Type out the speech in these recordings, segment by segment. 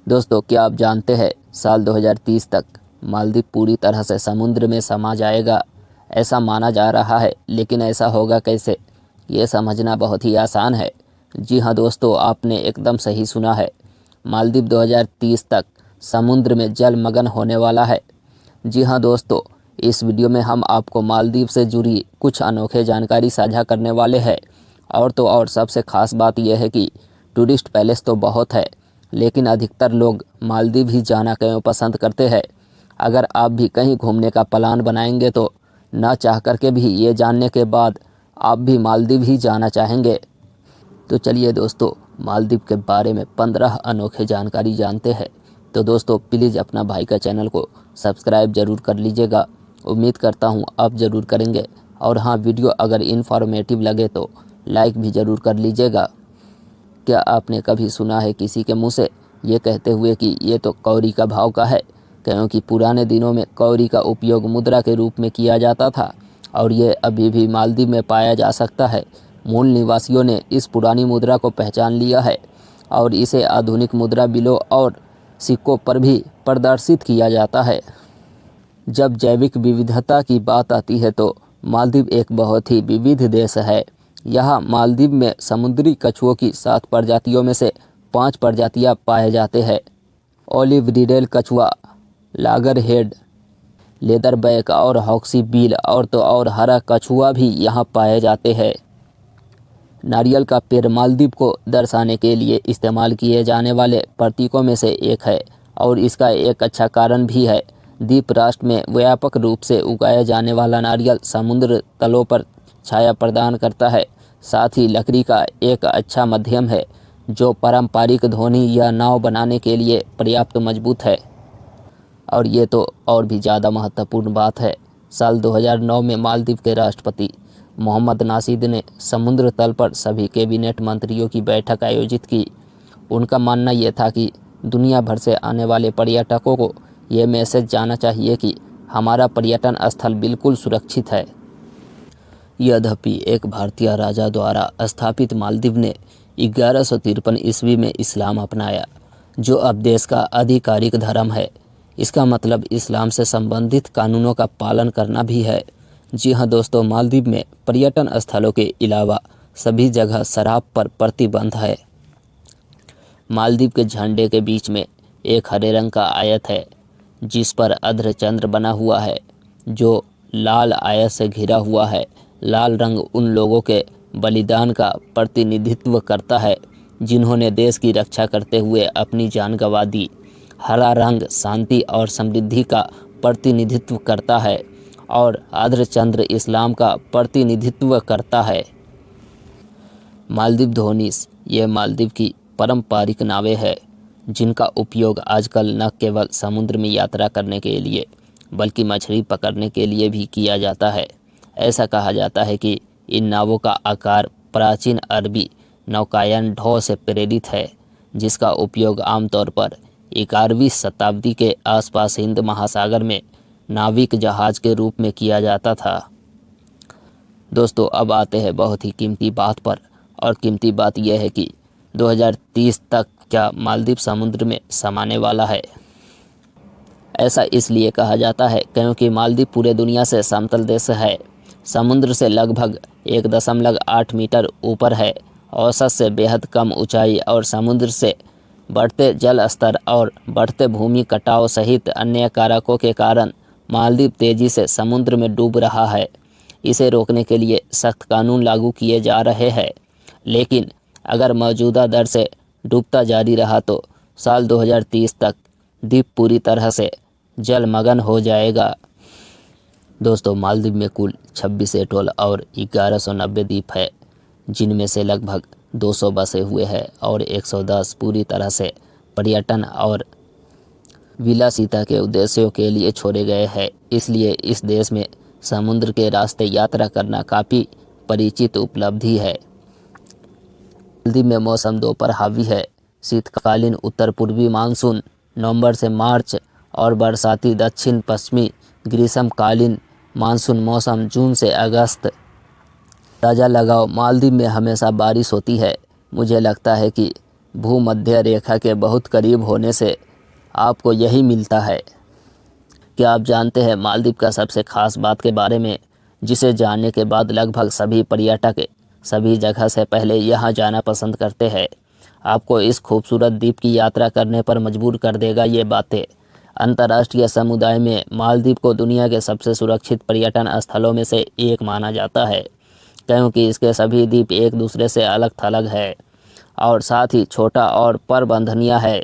दोस्तों, क्या आप जानते हैं साल 2030 तक मालदीव पूरी तरह से समुद्र में समा जाएगा, ऐसा माना जा रहा है। लेकिन ऐसा होगा कैसे, ये समझना बहुत ही आसान है। जी हाँ दोस्तों, आपने एकदम सही सुना है। मालदीव 2030 तक समुद्र में जलमग्न होने वाला है। जी हाँ दोस्तों, इस वीडियो में हम आपको मालदीव से जुड़ी कुछ अनोखे जानकारी साझा करने वाले हैं। और तो और सबसे ख़ास बात यह है कि टूरिस्ट पैलेस तो बहुत है, लेकिन अधिकतर लोग मालदीव ही जाना क्यों पसंद करते हैं। अगर आप भी कहीं घूमने का प्लान बनाएंगे तो ना चाह करके भी ये जानने के बाद आप भी मालदीव ही जाना चाहेंगे। तो चलिए दोस्तों, मालदीव के बारे में 15 अनोखे जानकारी जानते हैं। तो दोस्तों, प्लीज़ अपना भाई का चैनल को सब्सक्राइब ज़रूर कर लीजिएगा। उम्मीद करता हूँ आप ज़रूर करेंगे। और हाँ, वीडियो अगर इन्फॉर्मेटिव लगे तो लाइक भी ज़रूर कर लीजिएगा। क्या आपने कभी सुना है किसी के मुंह से ये कहते हुए कि ये तो कौड़ी का भाव का है? क्योंकि पुराने दिनों में कौड़ी का उपयोग मुद्रा के रूप में किया जाता था और ये अभी भी मालदीव में पाया जा सकता है। मूल निवासियों ने इस पुरानी मुद्रा को पहचान लिया है और इसे आधुनिक मुद्रा बिलों और सिक्कों पर भी प्रदर्शित किया जाता है। जब जैविक विविधता की बात आती है तो मालदीव एक बहुत ही विविध देश है। यहाँ मालदीव में समुद्री कछुओं की 7 प्रजातियों में से 5 प्रजातियाँ पाए जाते हैं। ओलिव रिडेल कछुआ, लागर हेड, लेदरबैक और हॉक्सी बील और तो और हरा कछुआ भी यहाँ पाए जाते हैं। नारियल का पेड़ मालदीव को दर्शाने के लिए इस्तेमाल किए जाने वाले प्रतीकों में से एक है और इसका एक अच्छा कारण भी है। द्वीप राष्ट्र में व्यापक रूप से उगाया जाने वाला नारियल समुद्र तलों पर छाया प्रदान करता है। साथ ही लकड़ी का एक अच्छा माध्यम है जो पारंपरिक धोनी या नाव बनाने के लिए पर्याप्त मजबूत है। और ये तो और भी ज़्यादा महत्वपूर्ण बात है। साल 2009 में मालदीव के राष्ट्रपति मोहम्मद नाशीद ने समुद्र तल पर सभी कैबिनेट मंत्रियों की बैठक आयोजित की। उनका मानना ये था कि दुनिया भर से आने वाले पर्यटकों को ये मैसेज जाना चाहिए कि हमारा पर्यटन स्थल बिल्कुल सुरक्षित है। यद्यपि एक भारतीय राजा द्वारा स्थापित मालदीव ने 1153 ईस्वी में इस्लाम अपनाया, जो अब देश का आधिकारिक धर्म है। इसका मतलब इस्लाम से संबंधित कानूनों का पालन करना भी है। जी हाँ दोस्तों, मालदीव में पर्यटन स्थलों के अलावा सभी जगह शराब पर प्रतिबंध है। मालदीव के झंडे के बीच में एक हरे रंग का आयत है जिस पर अर्धचंद्र बना हुआ है, जो लाल आयत से घिरा हुआ है। लाल रंग उन लोगों के बलिदान का प्रतिनिधित्व करता है जिन्होंने देश की रक्षा करते हुए अपनी जान गंवा दी। हरा रंग शांति और समृद्धि का प्रतिनिधित्व करता है और अर्धचंद्र इस्लाम का प्रतिनिधित्व करता है। मालदीव धोनीस ये मालदीव की पारंपरिक नावें हैं जिनका उपयोग आजकल न केवल समुद्र में यात्रा करने के लिए बल्कि मछली पकड़ने के लिए भी किया जाता है। ऐसा कहा जाता है कि इन नावों का आकार प्राचीन अरबी नौकायन ढौ से प्रेरित है, जिसका उपयोग आमतौर पर 11वीं शताब्दी के आसपास हिंद महासागर में नाविक जहाज के रूप में किया जाता था। दोस्तों, अब आते हैं बहुत ही कीमती बात पर, और कीमती बात यह है कि 2030 तक क्या मालदीव समुद्र में समाने वाला है। ऐसा इसलिए कहा जाता है क्योंकि मालदीव पूरे दुनिया से समतल देश है। समुद्र से लगभग 1.8 मीटर ऊपर है। औसत से बेहद कम ऊंचाई और समुद्र से बढ़ते जल स्तर और बढ़ते भूमि कटाव सहित अन्य कारकों के कारण मालदीव तेजी से समुद्र में डूब रहा है। इसे रोकने के लिए सख्त कानून लागू किए जा रहे हैं, लेकिन अगर मौजूदा दर से डूबता जारी रहा तो साल 2030 तक द्वीप पूरी तरह से जलमग्न हो जाएगा। दोस्तों, मालदीव में कुल 26 एटोल और 1190 द्वीप है, जिनमें से लगभग 200 बसे हुए हैं और 110 पूरी तरह से पर्यटन और विलासिता के उद्देश्यों के लिए छोड़े गए हैं। इसलिए इस देश में समुद्र के रास्ते यात्रा करना काफ़ी परिचित उपलब्धि है। मालदीव में मौसम 2 पर हावी है। शीतकालीन उत्तर पूर्वी मानसून नवंबर से मार्च और बरसाती दक्षिण पश्चिमी ग्रीष्मकालीन मानसून मौसम जून से अगस्त। अंदाज़ा लगाओ, मालदीव में हमेशा बारिश होती है। मुझे लगता है कि भूमध्य रेखा के बहुत करीब होने से आपको यही मिलता है। क्या आप जानते हैं मालदीव का सबसे खास बात के बारे में, जिसे जानने के बाद लगभग सभी पर्यटक सभी जगह से पहले यहाँ जाना पसंद करते हैं। आपको इस खूबसूरत द्वीप की यात्रा करने पर मजबूर कर देगा ये बातें। अंतर्राष्ट्रीय समुदाय में मालदीव को दुनिया के सबसे सुरक्षित पर्यटन स्थलों में से एक माना जाता है, क्योंकि इसके सभी द्वीप एक दूसरे से अलग थलग है और साथ ही छोटा और प्रबंधनीय है।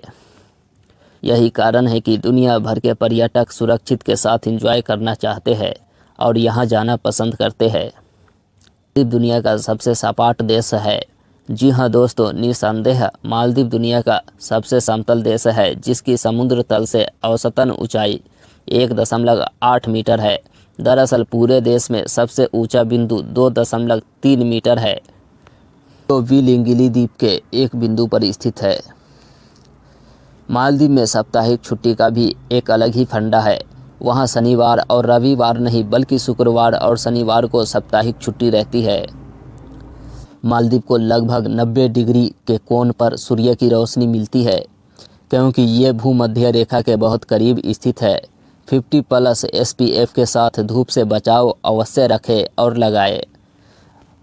यही कारण है कि दुनिया भर के पर्यटक सुरक्षित के साथ एंजॉय करना चाहते हैं और यहाँ जाना पसंद करते हैं। मालदीव दुनिया का सबसे सपाट देश है। जी हाँ दोस्तों, निस्संदेह मालदीव दुनिया का सबसे समतल देश है, जिसकी समुद्र तल से औसतन ऊंचाई 1.8 मीटर है। दरअसल पूरे देश में सबसे ऊंचा बिंदु 2.3 मीटर है, जो विलिंगिली द्वीप के एक बिंदु पर स्थित है। मालदीव में साप्ताहिक छुट्टी का भी एक अलग ही फंडा है। वहाँ शनिवार और रविवार नहीं बल्कि शुक्रवार और शनिवार को साप्ताहिक छुट्टी रहती है। मालदीव को लगभग 90 डिग्री के कोण पर सूर्य की रोशनी मिलती है, क्योंकि ये भूमध्य रेखा के बहुत करीब स्थित है। 50+ SPF के साथ धूप से बचाव अवश्य रखें और लगाए।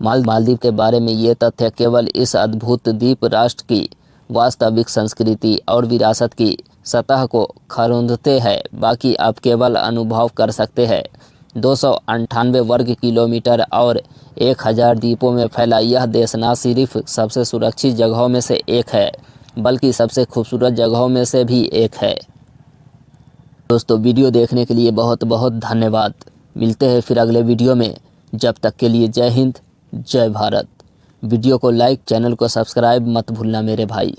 मालदीव के बारे में ये तथ्य केवल इस अद्भुत द्वीप राष्ट्र की वास्तविक संस्कृति और विरासत की सतह को खरोंदते हैं, बाकी आप केवल अनुभव कर सकते हैं। 298 वर्ग किलोमीटर और 1000 द्वीपों में फैला यह देश न सिर्फ सबसे सुरक्षित जगहों में से एक है, बल्कि सबसे खूबसूरत जगहों में से भी एक है। दोस्तों, वीडियो देखने के लिए बहुत बहुत धन्यवाद। मिलते हैं फिर अगले वीडियो में। जब तक के लिए जय हिंद, जय भारत। वीडियो को लाइक, चैनल को सब्सक्राइब मत भूलना मेरे भाई।